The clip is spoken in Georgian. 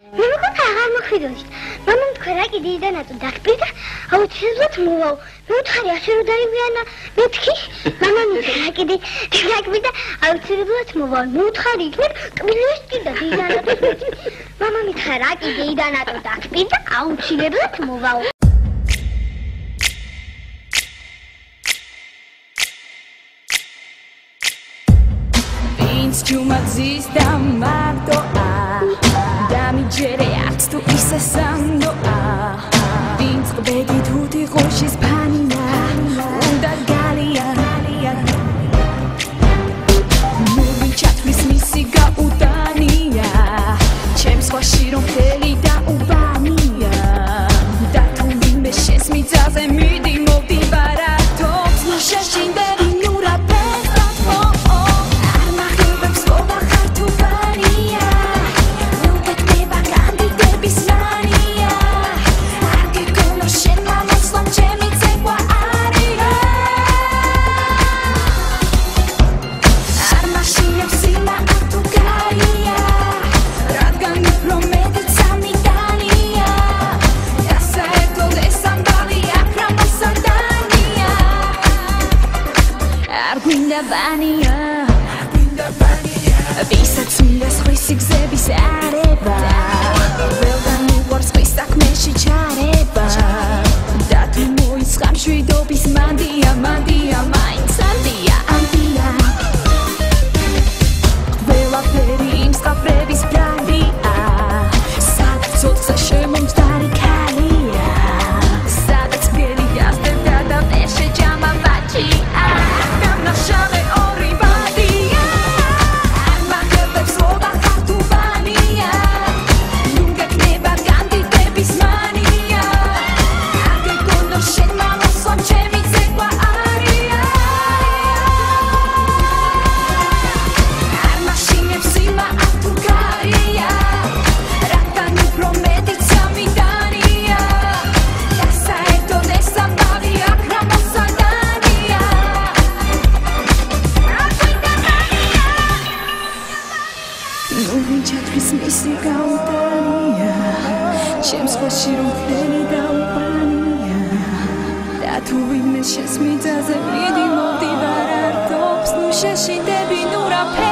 Mama თქვა კიდე დანატო დაგპირდა აუცილებლად მოვაო მე ვთხარი ასე რომ დაივიანა მეთქი მამა მითხრა კიდე დაგპირდა აუცილებლად მოვაო მე ვთხარი იქნებ კბილეს კიდე დანატო მამა მითხრა კიდე დანატო დაგპირდა აუცილებლად მოვაო ვინც ჯუმაძის და მარტოა Jere arts tu ise sangoa Vins qbedi tuti qoshis panina Unda galia Nubi chatvis misi gautania Chems qoshi rom feli da ubania Da tu me shes mi zaze midi moti baratos No sheshin deri nura pestat mo Arma khibebs voba khartu bania Viსაც მინდა სხვისი გზების არება ველგან უყვარს ხვის საქმეში ჩარება და თუ მოიწყა მშვიდობის მანდია მაინც ამდია ყველაფერი იმ სკაფრების ბრალია სადაც ოთხსა შემომჯდარი ქალია სადაც გელი გასდევდა და ვერ შეჯამა ბაჭია გამნაშავე Misi gautania Chems qoshi rom feli da ubania Da tu vime shes mi zaze midi moti barartops Nu sheshindები ნურაფე